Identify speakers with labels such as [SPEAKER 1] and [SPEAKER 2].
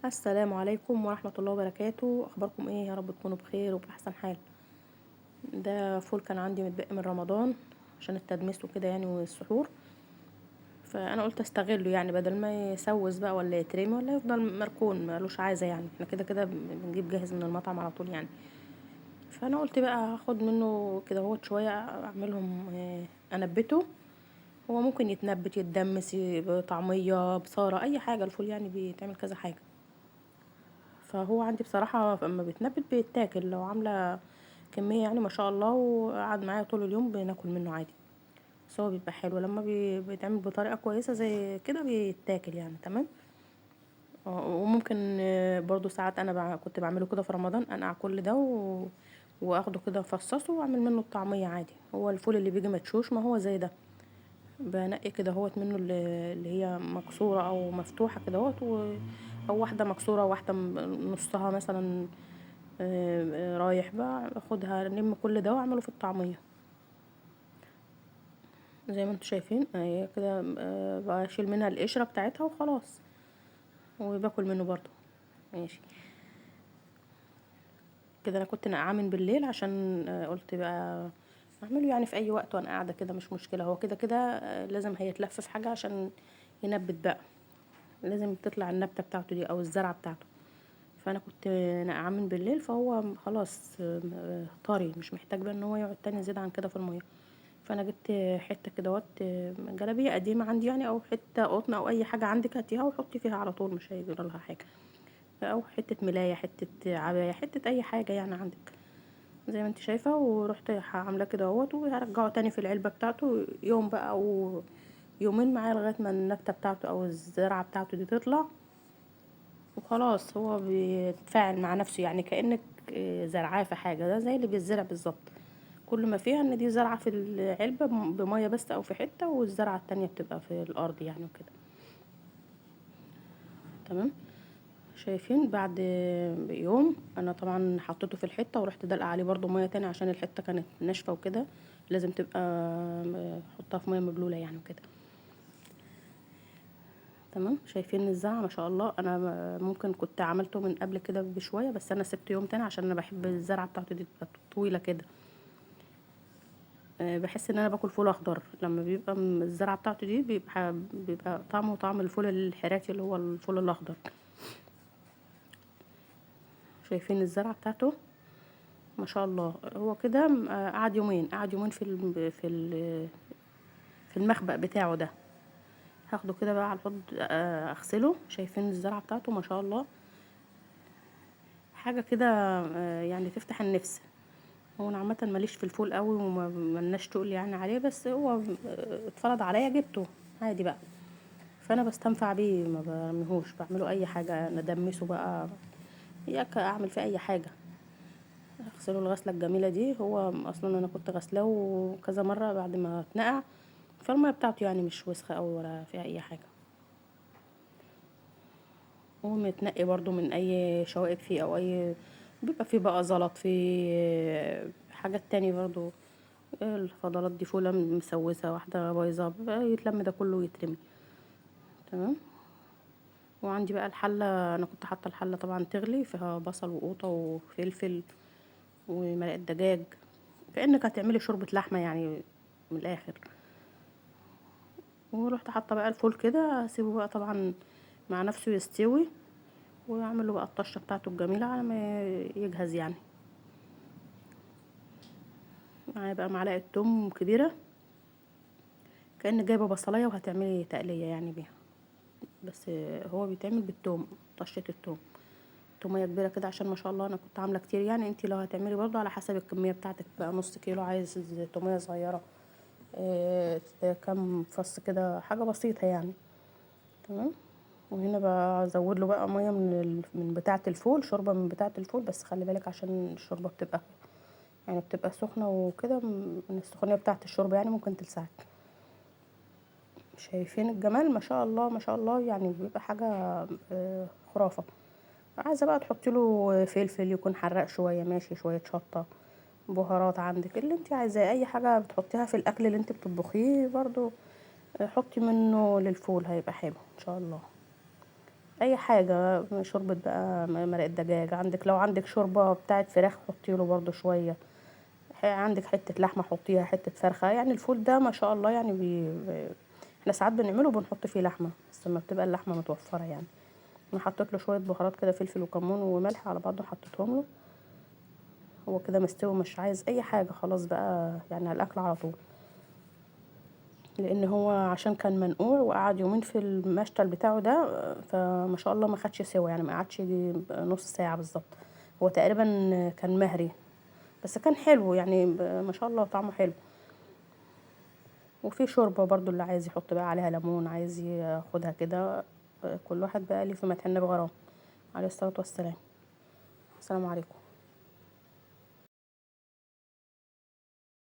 [SPEAKER 1] السلام عليكم ورحمة الله وبركاته. اخباركم ايه؟ يا رب تكونوا بخير وبأحسن حال. ده فول كان عندي متبقي من رمضان عشان التدميس وكده يعني والسحور، فانا قلت استغله يعني بدل ما يسوس بقى ولا يترمي ولا يفضل مركون ملوش عايزة، يعني احنا كده كده بنجيب جاهز من المطعم على طول يعني. فانا قلت بقى هاخد منه كده هوت شوية اعملهم انبته. هو ممكن يتنبت يتدمس بطعمية بصارة اي حاجة، الفول يعني بيتعمل كذا حاجة. فهو عندي بصراحة اما بيتنبت بيتاكل، لو عاملة كمية يعني ما شاء الله وقعد معايا طول اليوم بناكل منه عادي. بس هو بيبقى حلو لما بيتعمل بطريقة كويسة زي كده بيتاكل يعني تمام. وممكن برضو ساعات انا كنت بعمله كده في رمضان، انقع كل ده واخده كده افصصه واعمل منه الطعمية عادي. هو الفول اللي بيجي مدشوش ما هو زي ده، بنقي كده هوت منه اللي هي مكسورة او مفتوحة كده هوت او واحدة مكسورة واحدة نصها مثلا رايح بقى اخدها نلم كل ده واعمله في الطعمية زي ما انتوا شايفين اهي كده. بشيل منها القشرة بتاعتها وخلاص، وباكل منه برضو. ماشي كده. انا كنت نقعاه من بالليل عشان قلت بقى اعمله يعني في اي وقت وانا قاعده كده مش مشكله. هو كده كده لازم هيتلف في حاجه عشان ينبت بقى، لازم تطلع النبته بتاعته دي او الزرعه بتاعته. فانا كنت نقعاه من بالليل فهو خلاص طري، مش محتاج بقى ان هو يقعد تاني زيادة عن كده في الميه. فانا جبت حته كده جلابيه قديمه عندي يعني، او حته قطن او اي حاجه عندك هاتيها وحطي فيها على طول مش هيجرى لها حاجه، او حته ملايه حته عبايه حته اي حاجه يعني عندك زي ما انت شايفه. ورحت عاملاه كده وهرجعه تاني في العلبه بتاعته يوم بقى او يومين معايا لغايه ما النبته بتاعته او الزرعه بتاعته دي تطلع، وخلاص هو بيتفاعل مع نفسه يعني كأنك زرعاه في حاجة. ده زي اللي بيتزرع بالظبط، كل ما فيها ان دي زرعة في العلبة بمية بس او في حتة، والزرعة التانية بتبقى في الارض يعني وكده تمام. شايفين بعد يوم انا طبعا حطيته في الحتة ورحت دلقة عليه برضو مية تاني عشان الحتة كانت ناشفة وكده، لازم تبقى حطها في مية مبلولة يعني وكده تمام. شايفين الزرع ما شاء الله. انا ممكن كنت عملته من قبل كده بشويه، بس انا سبت يوم تاني عشان انا بحب الزرعه بتاعته دي تبقى طويله كده. بحس ان انا باكل فول اخضر لما بيبقى الزرعه بتاعته دي بيبقى طعمه طعم الفول الحراتي اللي هو الفول الاخضر. شايفين الزرعه بتاعته ما شاء الله. هو كده قعد يومين في المخبأ بتاعه ده. هاخده كده بقى على الحوض اغسله. شايفين الزرعه بتاعته ما شاء الله، حاجه كده يعني تفتح النفس. هو انا عامه ماليش في الفول قوي وملناش تقول يعني عليه، بس هو اتفرض عليا جبته عادي بقى. فانا بستنفع بيه ما برميهوش، بعمله اي حاجه ندمسه بقى، ياك اعمل فيه اي حاجه. اغسله الغسله الجميله دي. هو اصلا انا كنت غسلاه كذا مره بعد ما اتنقع، فالميه بتاعته يعني مش وسخه قوي ولا فيها اي حاجه. هو متنقي برضو من اي شوائب فيه او اي، بيبقى فيه بقى زلط فيه حاجات تاني برضو. الفضلات دي فولة مسوسة واحدة بايظة بقى يتلم ده كله ويترمي تمام. وعندي بقى الحلة، انا كنت حاطة الحلة طبعا تغلي فيها بصل وقوطة وفلفل ومرقة دجاج، كأنك هتعملي شوربة لحمة يعني من الاخر. ورحت حاطة بقى الفول كده اسيبه بقى طبعا مع نفسه يستوي، واعمل له بقى الطشة بتاعته الجميلة على ما يجهز يعني. معايا بقى معلقة توم كبيرة، كأنك جايبة بصلاية وهتعملي تقلية يعني بيها، بس هو بيتعمل بالثوم، طشة الثوم. تومية كبيرة كده عشان ما شاء الله انا كنت عاملة كتير يعني. انتي لو هتعملي برضو على حسب الكمية بتاعتك بقى، نص كيلو عايز تومية صغيرة، كام فص كده حاجة بسيطة يعني تمام. وهنا بزود له بقى مية من بتاعة الفول، شوربة من بتاعة الفول، بس خلي بالك عشان الشوربة بتبقى يعني بتبقى سخنة وكده، من السخونية بتاعة الشوربة يعني ممكن تلسعك. شايفين الجمال ما شاء الله ما شاء الله، يعني بيبقى حاجة خرافة. عايزة بقى تحطي له فلفل يكون حراق شوية ماشي، شوية شطة، بهارات عندك اللي انت عايزاه، اي حاجة بتحطيها في الاكل اللي انت بتطبخيه برضو حطي منه للفول هيبقى حلو ان شاء الله. اي حاجه، شوربه بقى، مرقه دجاج، عندك لو عندك شوربه بتاعه فراخ حطيله برضو شويه، عندك حته لحمه حطيها، حته فرخه. يعني الفول ده ما شاء الله يعني احنا ساعات بنعمله وبنحط فيه لحمه، بس لما بتبقى اللحمه متوفره يعني. انا حطيت له شويه بهارات كده، فلفل وكمون وملح على بعضه حطيتهم له. هو كده مستوي، مش عايز اي حاجه، خلاص بقى يعني على الاكل على طول. لان هو عشان كان منقوع وقعد يومين في المشتل بتاعه ده، فما شاء الله ما خدش سوا يعني، ما قعدش نص ساعه بالظبط. هو تقريبا كان مهري، بس كان حلو يعني، ما شاء الله طعمه حلو. وفي شوربه برضو اللي عايز يحط بقى عليها ليمون، عايز ياخدها كده. كل واحد بقى ليه في مكان بغرام. عليه الصلاه والسلام. السلام عليكم.